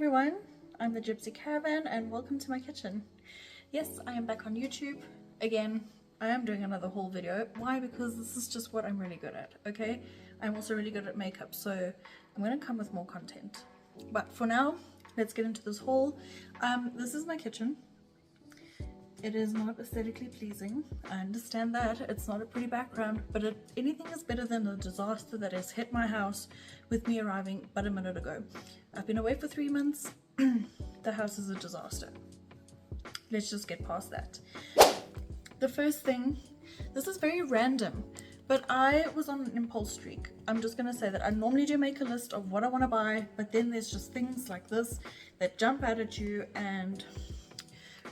everyone, I'm the Gypsy Caravan and welcome to my kitchen. Yes, I am back on YouTube. Again, I am doing another haul video. Why? Because this is just what I'm really good at, okay? I'm also really good at makeup, so I'm going to come with more content. But for now, let's get into this haul. This is my kitchen. It is not aesthetically pleasing. I understand that. It's not a pretty background, but anything is better than the disaster that has hit my house with me arriving but a minute ago. I've been away for 3 months. The house is a disaster. Let's just get past that. The first thing, this is very random, but I was on an impulse streak. I'm just going to say that I normally do make a list of what I want to buy, but then there's just things like this that jump out at you and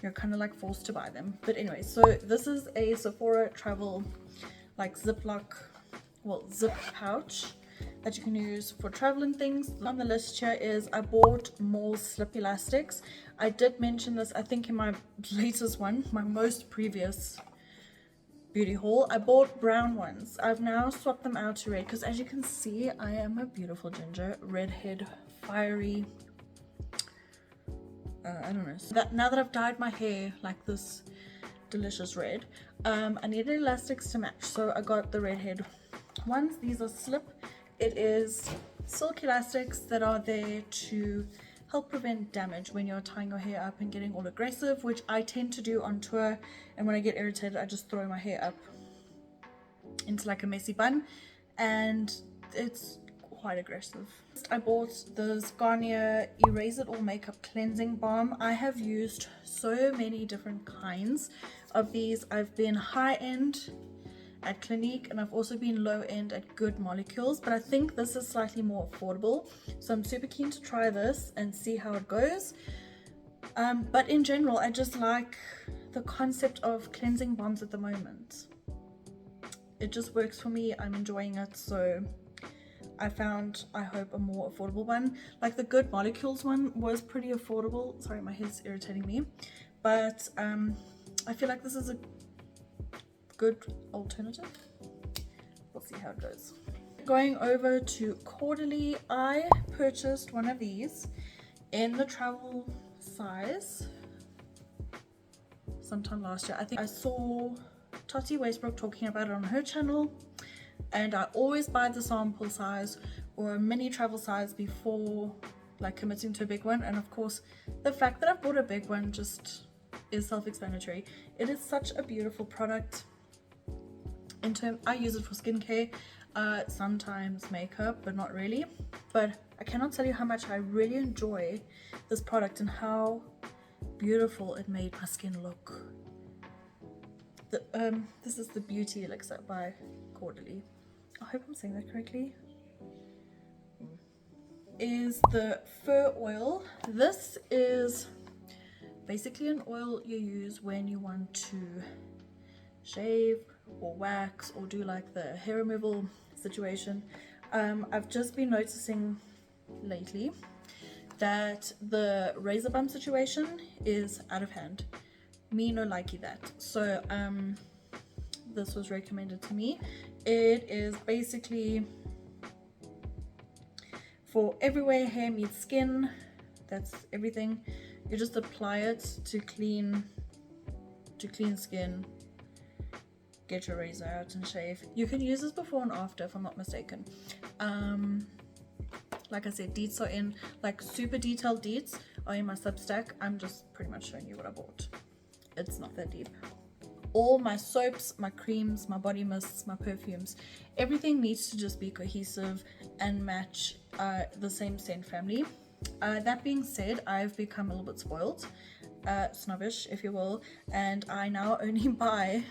you're kind of like forced to buy them. But anyway, so this is a Sephora travel like zip pouch that you can use for traveling things. On the list here is I bought more slip elastics. I did mention this I think in my latest one, my most previous beauty haul. I bought brown ones. I've now swapped them out to red because as you can see I am a beautiful ginger, redhead, fiery, I don't know. So now that I've dyed my hair like this delicious red, I needed elastics to match, so I got the redhead ones. These are slip. It is silk elastics that are there to help prevent damage when you're tying your hair up and getting all aggressive, which I tend to do on tour, and when I get irritated I just throw my hair up into like a messy bun and it's quite aggressive. I bought this Garnier Erase It All Makeup Cleansing Balm. I have used so many different kinds of these. I've been high-end at Clinique and I've also been low-end at Good Molecules, but I think this is slightly more affordable, so I'm super keen to try this and see how it goes. But in general I just like the concept of cleansing balms at the moment. It just works for me. I'm enjoying it, so I found, I hope, a more affordable one. Like the Good Molecules one was pretty affordable. Sorry, my hair's irritating me. But I feel like this is a good alternative. We'll see how it goes. Going over to Quarterly, I purchased one of these in the travel size sometime last year. I think I saw Tati Westbrook talking about it on her channel, and I always buy the sample size or a mini travel size before like committing to a big one. And of course the fact that I've bought a big one just is self-explanatory. It is such a beautiful product. I use it for skincare, sometimes makeup, but not really. But I cannot tell you how much I really enjoy this product and how beautiful it made my skin look. This is the Beauty Elixir by Quarterly. I hope I'm saying that correctly. Is the fur oil. This is basically an oil you use when you want to shave or wax or do like the hair removal situation. I've just been noticing lately that the razor bump situation is out of hand. Me no likey that. So this was recommended to me. It is basically for everywhere hair meets skin. That's everything. You just apply it to clean skin. Get your razor out and shave. You can use this before and after if I'm not mistaken. Like I said, Deets are in, like super detailed Deets are in my Substack. I'm just pretty much showing you what I bought. It's not that deep. All my soaps, my creams, my body mists, my perfumes, everything needs to just be cohesive and match the same scent family. That being said, I've become a little bit spoiled, snobbish if you will, and I now only buy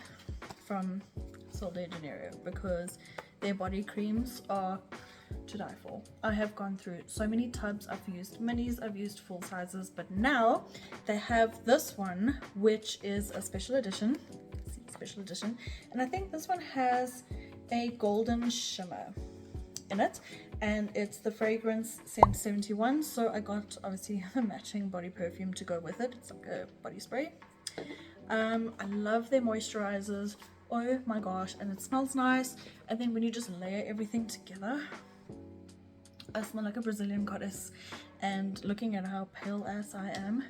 from Janeiro because their body creams are to die for. I have gone through so many tubs. I've used minis, I've used full sizes, but now they have this one which is a special edition. Special edition, and I think this one has a golden shimmer in it, and it's the fragrance scent 71. So I got obviously the matching body perfume to go with it. It's like a body spray. I love their moisturizers. Oh my gosh, and it smells nice. And then when you just layer everything together, I smell like a Brazilian goddess, and looking at how pale ass I am,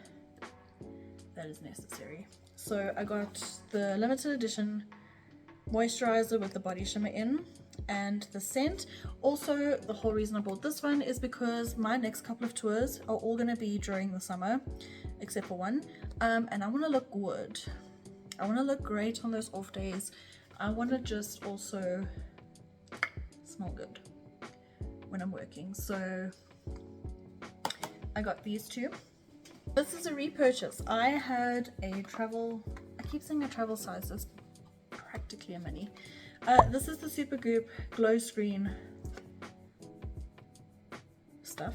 that is necessary. So I got the limited edition moisturizer with the body shimmer in, and the scent. Also, the whole reason I bought this one is because my next couple of tours are all going to be during the summer, except for one, and I want to look good. I want to look great on those off days. I want to just also smell good when I'm working. So I got these two. This is a repurchase. I had a travel, I keep saying a travel size, it's practically a mini. This is the Super Goop glow screen stuff.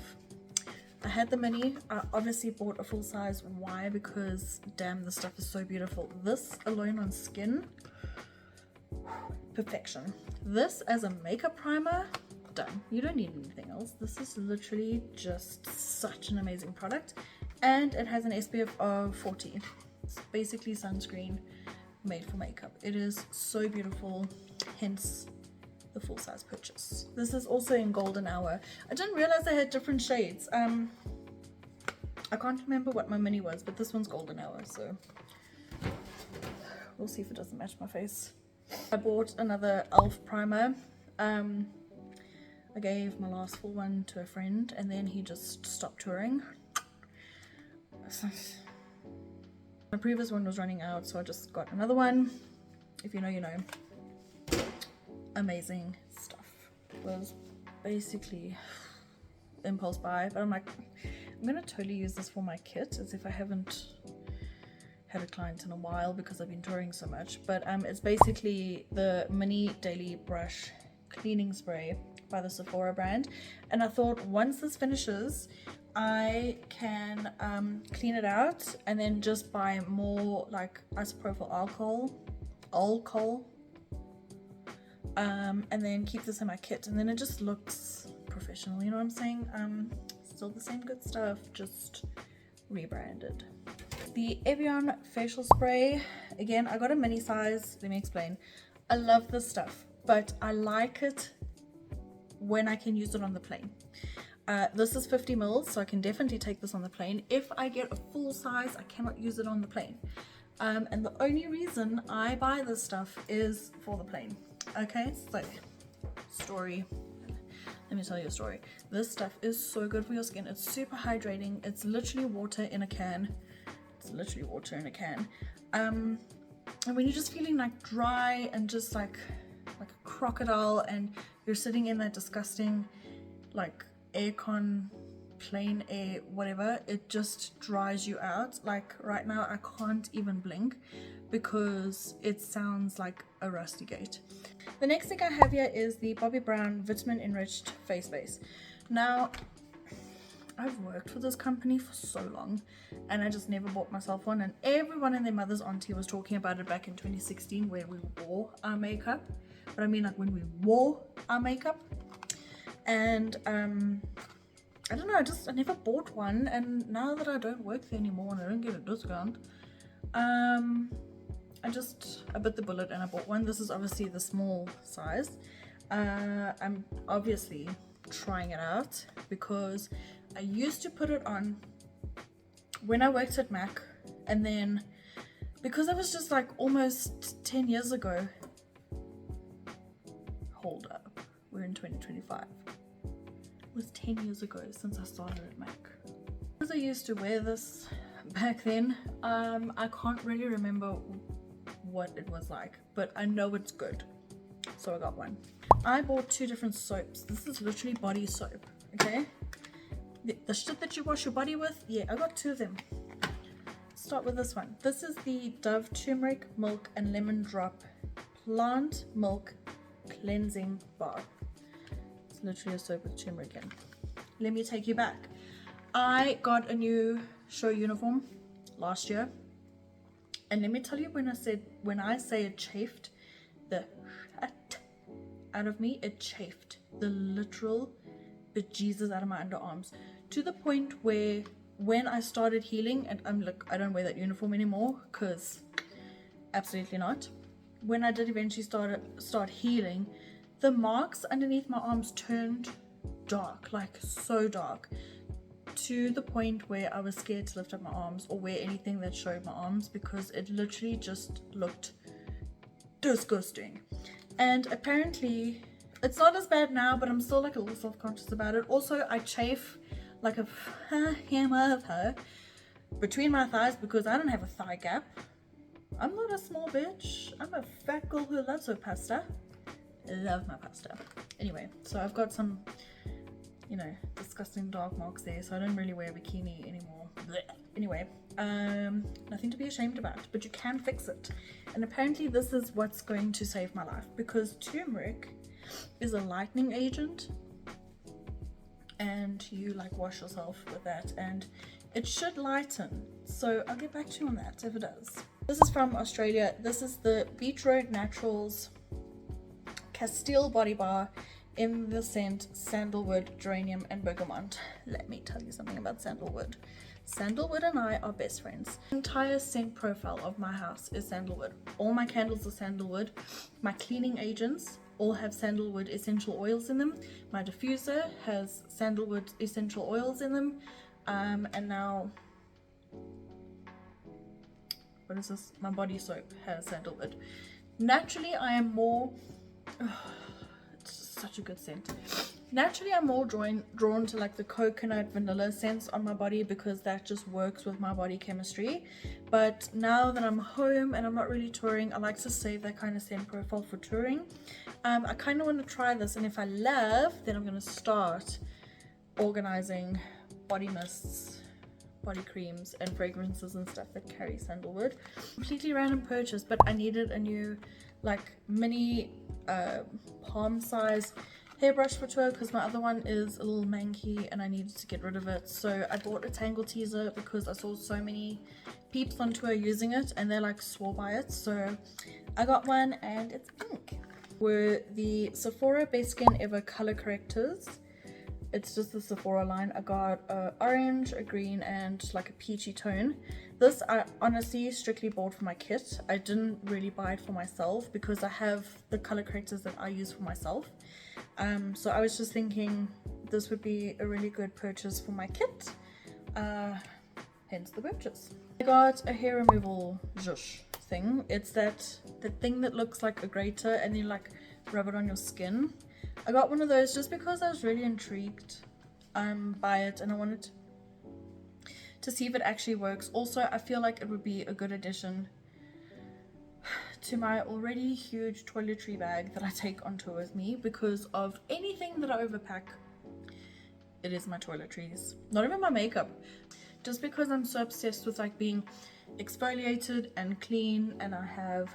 I had the mini. I obviously bought a full size. Why? Because damn, this stuff is so beautiful. This alone on skin, perfection. This as a makeup primer, done. You don't need anything else. This is literally just such an amazing product, and it has an SPF of 40. It's basically sunscreen made for makeup. It is so beautiful, hence the full size purchase. This is also in golden hour. I didn't realize they had different shades. I can't remember what my mini was, but this one's golden hour, so we'll see if it doesn't match my face. I bought another elf primer. I gave my last full one to a friend, and then he just stopped touring. My previous one was running out, so I just got another one. If you know, you know. Amazing stuff. It was basically impulse buy, but I'm like, I'm gonna totally use this for my kit, as if I haven't had a client in a while because I've been touring so much. But it's basically the mini daily brush cleaning spray by the Sephora brand, and I thought once this finishes I can clean it out and then just buy more like isopropyl alcohol and then keep this in my kit, and then it just looks professional, you know what I'm saying? Still the same good stuff, just rebranded. The Evian facial spray, again, I got a mini size. Let me explain. I love this stuff, but I like it when I can use it on the plane. This is 50 mils, so I can definitely take this on the plane. If I get a full size, I cannot use it on the plane. And the only reason I buy this stuff is for the plane. Okay, so story. Let me tell you a story. This stuff is so good for your skin. It's super hydrating. It's literally water in a can. It's literally water in a can. And when you're just feeling like dry and just like a crocodile, and you're sitting in that disgusting like aircon, plain air, whatever, it just dries you out. Like right now I can't even blink because it sounds like a rusty gate. The next thing I have here is the Bobbi Brown Vitamin Enriched Face Base. Now I've worked for this company for so long and I just never bought myself one, and everyone and their mother's auntie was talking about it back in 2016 where we wore our makeup. But I mean like when we wore our makeup. And I don't know, I never bought one, and now that I don't work there anymore and I don't get a discount, I bit the bullet and I bought one. This is obviously the small size. I'm obviously trying it out because I used to put it on when I worked at MAC, and then because it was just like almost 10 years ago. Hold up, we're in 2025. It was 10 years ago since I started at MAC. Because I used to wear this back then, I can't really remember what it was like, but I know it's good, so I got one. I bought two different soaps. This is literally body soap, okay? The shit that you wash your body with, yeah, I got two of them. Start with this one. This is the Dove Turmeric Milk and Lemon Drop Plant Milk Cleansing Bar. It's literally a soap with turmeric in. Let me take you back. I got a new show uniform last year, and let me tell you, when I say it chafed the shit out of me, it chafed the literal bejesus out of my underarms, to the point where when I started healing, and I don't wear that uniform anymore because absolutely not. When I did eventually start healing, the marks underneath my arms turned dark, like so dark, to the point where I was scared to lift up my arms or wear anything that showed my arms, because it literally just looked disgusting. And apparently it's not as bad now, but I'm still like a little self-conscious about it. Also, I chafe like a hammer between my thighs because I don't have a thigh gap. I'm not a small bitch. I'm a fat girl who loves her pasta. I love my pasta. Anyway, so I've got some, you know, disgusting dark marks there, so I don't really wear a bikini anymore. Blech. Anyway, nothing to be ashamed about, but you can fix it. And apparently this is what's going to save my life, because turmeric is a lightening agent, and you like wash yourself with that and it should lighten. So I'll get back to you on that if it does. This is from Australia. This is the Beach Road Naturals Castile Body Bar in the scent Sandalwood, Geranium and Bergamot. Let me tell you something about sandalwood. Sandalwood and I are best friends. The entire scent profile of my house is sandalwood. All my candles are sandalwood. My cleaning agents all have sandalwood essential oils in them. My diffuser has sandalwood essential oils in them. And now, what is this? My body soap has sandalwood. Naturally, I am more, it's such a good scent. Naturally, I'm more drawn to like the coconut vanilla scents on my body, because that just works with my body chemistry. But now that I'm home and I'm not really touring, I like to save that kind of scent profile for touring. I kind of want to try this, and if I love, then I'm going to start organizing body mists, body creams and fragrances and stuff that carry sandalwood. Completely random purchase, but I needed a new like mini palm size hairbrush for tour, because my other one is a little manky and I needed to get rid of it. So I bought a Tangle Teezer because I saw so many peeps on tour using it and they like swore by it. So I got one and it's pink. Were the Sephora Best Skin Ever color correctors. It's just the Sephora line. I got a orange, a green and like a peachy tone. This I honestly strictly bought for my kit. I didn't really buy it for myself because I have the color correctors that I use for myself. So I was just thinking this would be a really good purchase for my kit. Hence the purchase. I got a hair removal zhush thing. It's the thing that looks like a grater and you like rub it on your skin. I got one of those just because I was really intrigued by it and I wanted to see if it actually works. Also, I feel like it would be a good addition to my already huge toiletry bag that I take on tour with me, because of anything that I overpack, it is my toiletries. Not even my makeup. Just because I'm so obsessed with like being exfoliated and clean, and I have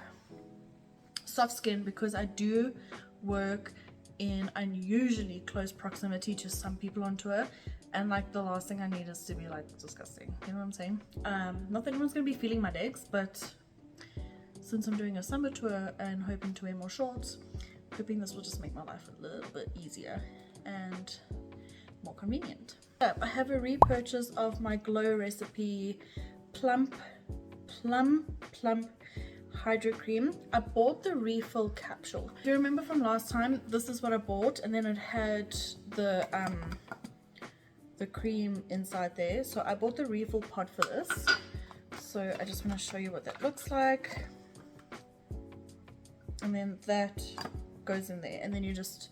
soft skin because I do work in unusually close proximity to some people on tour, and like the last thing I need is to be like disgusting, you know what I'm saying? Not that anyone's gonna be feeling my legs, but since I'm doing a summer tour and hoping to wear more shorts, hoping this will just make my life a little bit easier and more convenient. I have a repurchase of my Glow Recipe plump hydro cream. I bought the refill capsule. Do you remember from last time? This is what I bought, and then it had the cream inside there. So I bought the refill pod for this. So I just want to show you what that looks like. And then that goes in there, and then you just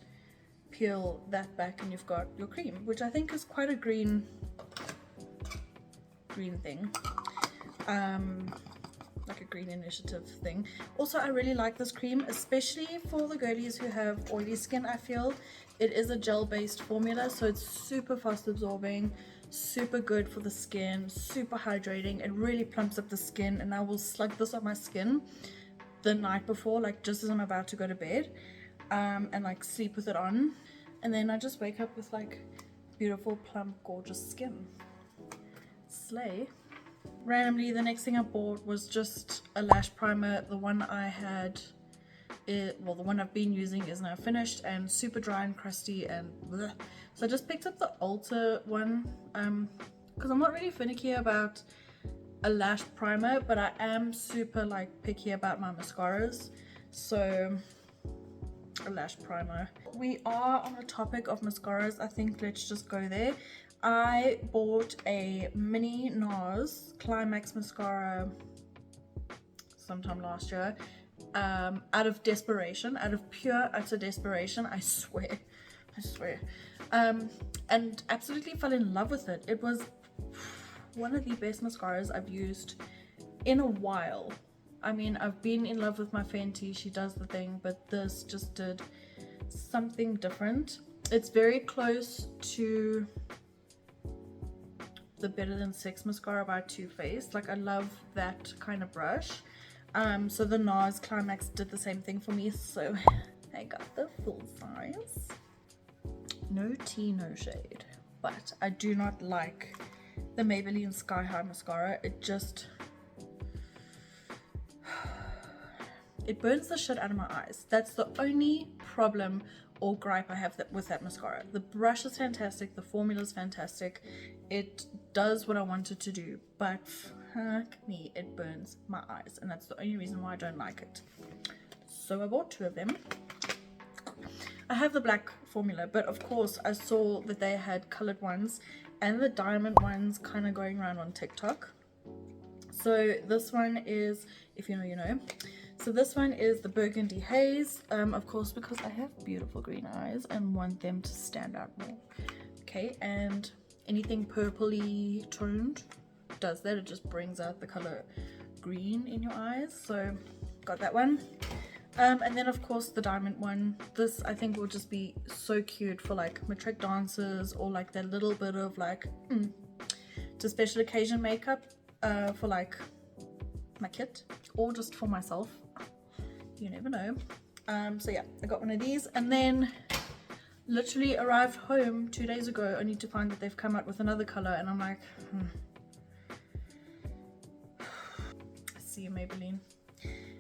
peel that back and you've got your cream, which I think is quite a green thing, like a green initiative thing. Also, I really like this cream, especially for the girlies who have oily skin. I feel it is a gel based formula, so it's super fast absorbing, super good for the skin, super hydrating. It really plumps up the skin, and I will slug this on my skin the night before, like just as I'm about to go to bed, and like sleep with it on, and then I just wake up with like beautiful, plump, gorgeous skin. Slay. Randomly, the next thing I bought was just a lash primer. The one I had, the one I've been using is now finished and super dry and crusty and bleh. So I just picked up the Ulta one, because I'm not really finicky about a lash primer, but I am super like picky about my mascaras. So a lash primer. We are on the topic of mascaras. I think let's just go there. I bought a mini NARS Climax mascara sometime last year, out of desperation, out of pure utter desperation. I swear, and absolutely fell in love with it. It was one of the best mascaras I've used in a while. I mean, I've been in love with my Fenty, she does the thing, but this just did something different. It's very close to the Better Than Sex mascara by Too Faced. Like, I love that kind of brush. So the NARS Climax did the same thing for me, so I got the full size. No tea, no shade. But I do not like the Maybelline Sky High mascara. It just, it burns the shit out of my eyes. That's the only problem or gripe I have with that mascara. The brush is fantastic, the formula is fantastic, it does what I want it to do, but fuck me, it burns my eyes, and that's the only reason why I don't like it. So I bought 2 of them. I have the black formula, but of course I saw that they had colored ones and the diamond ones kind of going around on TikTok. So this one is, if you know, you know. So this one is the Burgundy Haze, of course, because I have beautiful green eyes and want them to stand out more. Okay, and anything purpley toned does that. It just brings out the color green in your eyes. So got that one. And then of course the diamond one. This I think will just be so cute for like matric dancers, or like that little bit of like to special occasion makeup, for like my kit, or just for myself, you never know. So yeah, I got one of these, and then literally arrived home 2 days ago only to find that they've come out with another color, and I'm like, see you, Maybelline,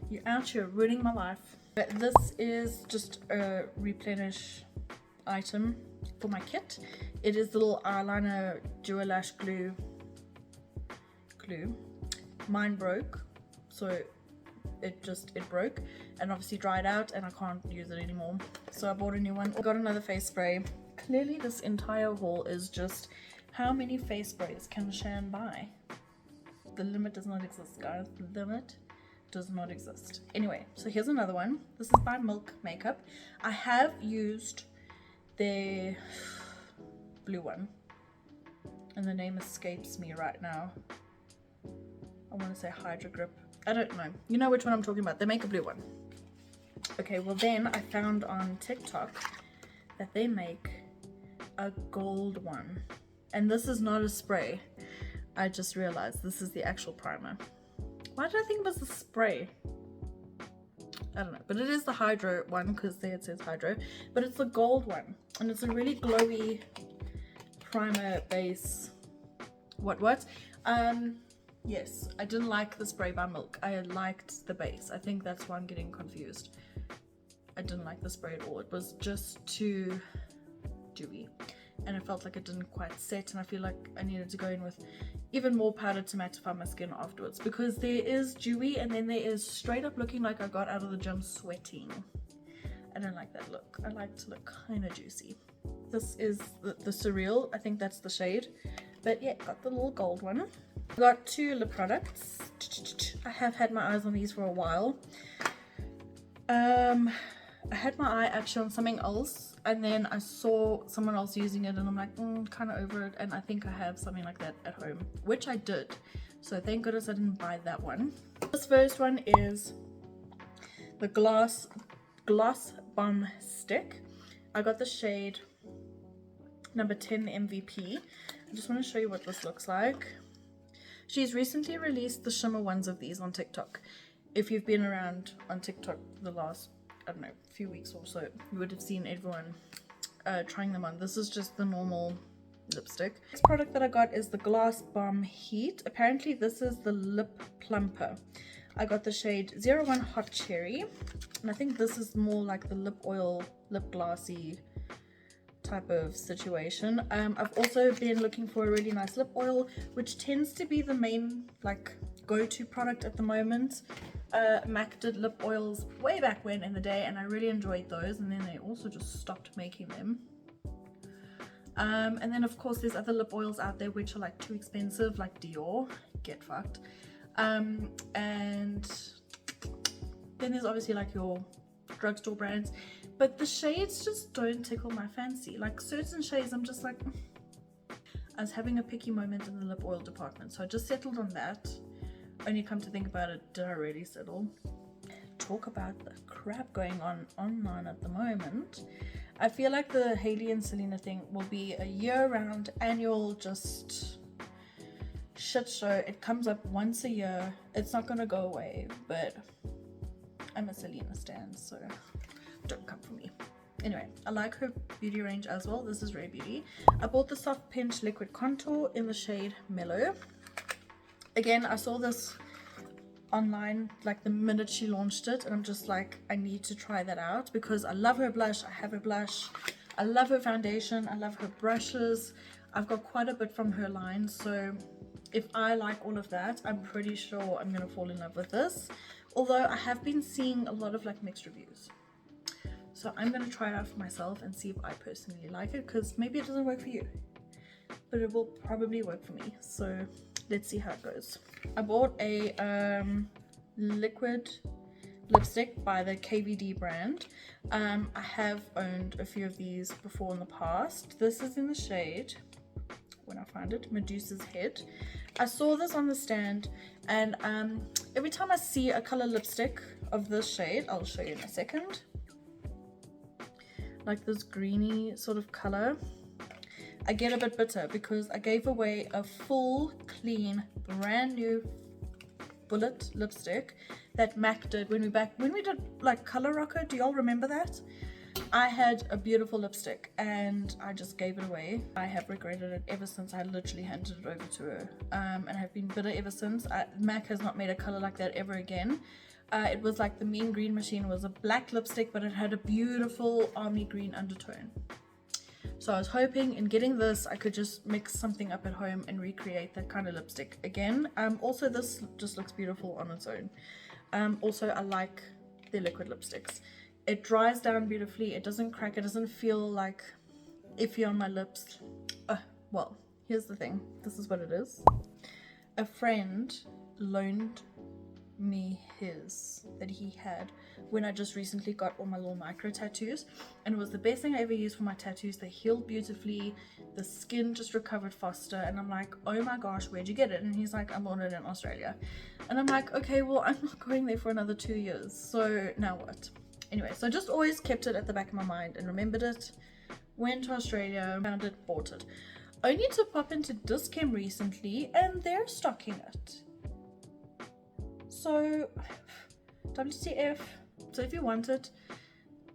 you're out here ruining my life. But this is just a replenish item for my kit. It is the little eyeliner dual lash glue. Mine broke, so it broke and obviously dried out, and I can't use it anymore, so I bought a new one. I got another face spray. Clearly this entire haul is just how many face sprays can Shan buy. The limit does not exist, guys. The limit does not exist. Anyway, so here's another one. This is by Milk Makeup. I have used their blue one, and the name escapes me right now. I want to say Hydro Grip. I don't know. You know which one I'm talking about. They make a blue one. Okay, well then I found on TikTok that they make a gold one. And this is not a spray. I just realized this is the actual primer. Why did I think it was the spray? I don't know. But it is the Hydro one, because there it says Hydro. But it's the gold one. And it's a really glowy primer base. What? Yes, I didn't like the spray by Milk. I liked the base. I think that's why I'm getting confused. I didn't like the spray at all. It was just too dewy, and it felt like it didn't quite set, and I feel like I needed to go in with even more powder to mattify my skin afterwards, because there is dewy and then there is straight up looking like I got out of the gym sweating. I don't like that look. I like to look kind of juicy. This is the Surreal. I think that's the shade. But yeah, got the little gold one. Got 2 lip products. I have had my eyes on these for a while. I had my eye actually on something else, and then I saw someone else using it, and I'm like, kind of over it, and I think I have something like that at home, which I did. So thank goodness I didn't buy that one. This first one is the Gloss Balm Stick. I got the shade number 10 MVP. I just want to show you what this looks like. She's recently released the shimmer ones of these on TikTok. If you've been around on TikTok the last, I don't know, few weeks or so, you would have seen everyone trying them on. This is just the normal lipstick. This product that I got is the Gloss Balm Heat. Apparently this is the lip plumper. I got the shade 01 Hot Cherry, and I think this is more like the lip oil, lip glossy type of situation. I've also been looking for a really nice lip oil, which tends to be the main like go-to product at the moment. MAC did lip oils way back when in the day, and I really enjoyed those, and then they also just stopped making them. And then of course there's other lip oils out there which are like too expensive, like Dior, get fucked. And then there's obviously like your drugstore brands, but the shades just don't tickle my fancy. Like certain shades I'm just like, I was having a picky moment in the lip oil department, so I just settled on that. Only come to think about it, did I really settle? Talk about the crap going on online at the moment. I feel like the Hailey and Selena thing will be a year-round annual just shit show. It comes up once a year. It's not gonna go away, but I'm a Selena stan, so don't come for me. Anyway, I like her beauty range as well. This is Rare Beauty. I bought the Soft Pinch Liquid Contour in the shade Mellow. Again, I saw this online like the minute she launched it, and I'm just like, I need to try that out because I love her blush. I have her blush. I love her foundation. I love her brushes. I've got quite a bit from her line, so if I like all of that, I'm pretty sure I'm gonna fall in love with this. Although I have been seeing a lot of like mixed reviews, so I'm gonna try it out for myself and see if I personally like it, because maybe it doesn't work for you, but it will probably work for me. So let's see how it goes. I bought a liquid lipstick by the KVD brand. I have owned a few of these before in the past. This is in the shade, when I find it, Medusa's Head. I saw this on the stand, and every time I see a color lipstick of this shade, I'll show you in a second, like this greeny sort of color, I get a bit bitter because I gave away a full, clean, brand new bullet lipstick that MAC did when we did like Color Rocker. Do y'all remember that? I had a beautiful lipstick and I just gave it away. I have regretted it ever since. I literally handed it over to her, and have been bitter ever since. MAC has not made a color like that ever again. It was like the Mean Green Machine. It was a black lipstick, but it had a beautiful army green undertone. So I was hoping in getting this I could just mix something up at home and recreate that kind of lipstick again. Also this just looks beautiful on its own. Also I like the liquid lipsticks. It dries down beautifully, it doesn't crack, it doesn't feel like iffy on my lips. Well, here's the thing, this is what it is. A friend loaned me his that he had when I just recently got all my little micro tattoos, and it was the best thing I ever used for my tattoos. They healed beautifully, the skin just recovered faster, and I'm like, oh my gosh, where'd you get it? And he's like, I bought it in Australia. And I'm like, okay, well I'm not going there for another 2 years, so now what? Anyway, so I just always kept it at the back of my mind and remembered it, went to Australia, found it, bought it, only to pop into Dischem recently and they're stocking it. So WTF. So if you want it,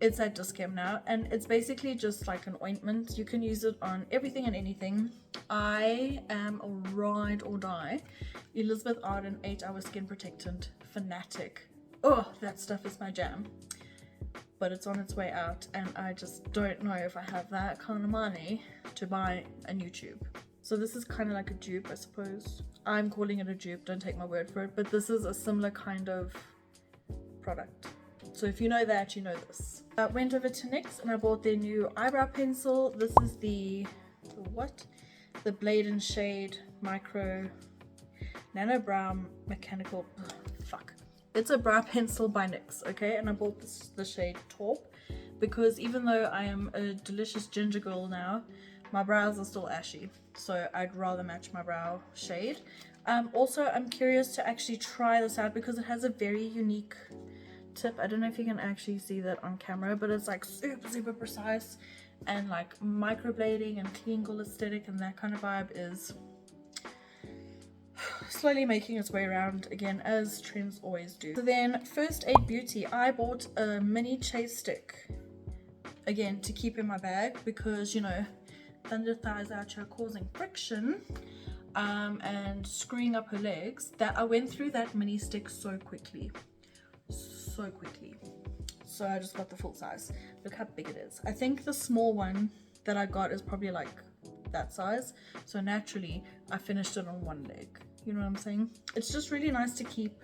it's at Dischem now, and it's basically just like an ointment. You can use it on everything and anything. I am a ride or die Elizabeth Arden 8-hour skin protectant fanatic. Oh, that stuff is my jam. But it's on its way out, and I just don't know if I have that kind of money to buy a new tube. So this is kind of like a dupe, I suppose. I'm calling it a dupe, don't take my word for it, but this is a similar kind of product. So if you know that, you know this. I went over to NYX and I bought their new eyebrow pencil. This is the Blade and Shade Micro Nano Brow Mechanical, it's a brow pencil by NYX, okay? And I bought the shade Taupe because even though I am a delicious ginger girl now, my brows are still ashy, so I'd rather match my brow shade. Also, I'm curious to actually try this out because it has a very unique tip. I don't know if you can actually see that on camera, but it's like super precise, and like microblading and clean girl aesthetic and that kind of vibe is slowly making its way around again, as trends always do. So then First Aid Beauty, I bought a mini chase stick again to keep in my bag because, you know, thunder thighs out here causing friction and screwing up her legs, that I went through that mini stick so quickly. So I just got the full size. Look how big it is. I think the small one that I got is probably like that size, so naturally I finished it on one leg. You know what I'm saying? It's just really nice to keep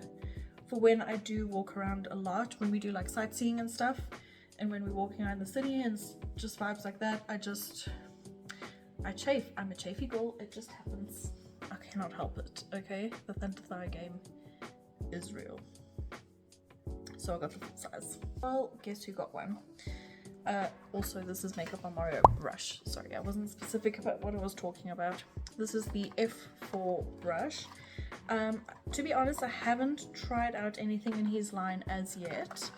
for when I do walk around a lot, when we do like sightseeing and stuff, and when we're walking around the city and just vibes like that, I chafe. I'm a chafy girl, it just happens. I cannot help it, okay? The Thunder Thigh game is real. So I got the full size. Well, guess who got one? Also, this is Makeup on Mario brush. Sorry, I wasn't specific about what I was talking about. This is the F4 brush. To be honest, I haven't tried out anything in his line as yet.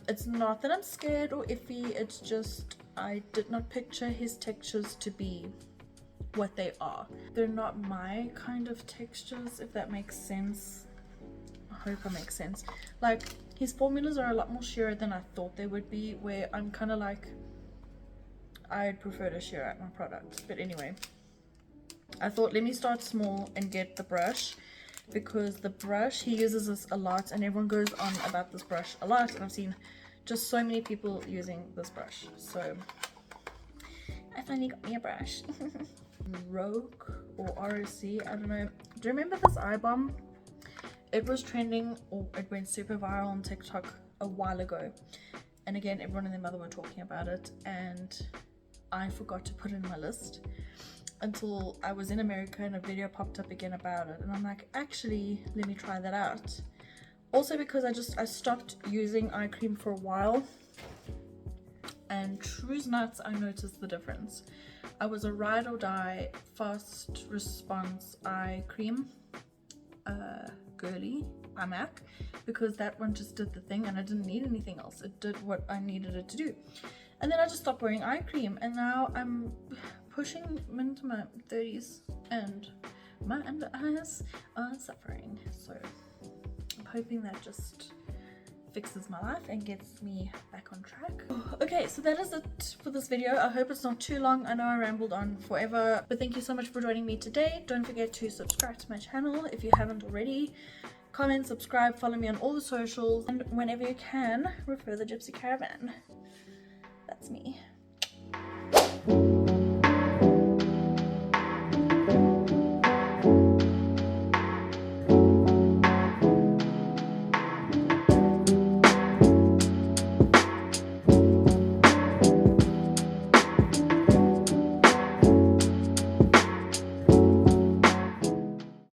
It's not that I'm scared or iffy, it's just I did not picture his textures to be what they are. They're not my kind of textures, if that makes sense. I hope it makes sense. Like, his formulas are a lot more sheerer than I thought they would be, where I'm kind of like, I'd prefer to sheer out my product. But anyway, I thought let me start small and get the brush, because the brush, he uses this a lot and everyone goes on about this brush a lot, and I've seen just so many people using this brush, so I finally got me a brush. Rogue or ROC, I don't know. Do you remember this eye balm? It was trending, or it went super viral on TikTok a while ago, and again everyone and their mother were talking about it, and I forgot to put it in my list until I was in America and a video popped up again about it, and I'm like, actually let me try that out. Also because I stopped using eye cream for a while, and true's nuts, I noticed the difference. I was a ride or die fast response eye cream girly by MAC, because that one just did the thing and I didn't need anything else. It did what I needed it to do. And then I just stopped wearing eye cream, and now I'm pushing into my 30s and my under eyes are suffering. So I'm hoping that just fixes my life and gets me back on track. Okay, so that is it for this video. I hope it's not too long. I know I rambled on forever, but thank you so much for joining me today. Don't forget to subscribe to my channel if you haven't already. Comment, subscribe, follow me on all the socials, and whenever you can, refer the Gypsy Caravan. That's me.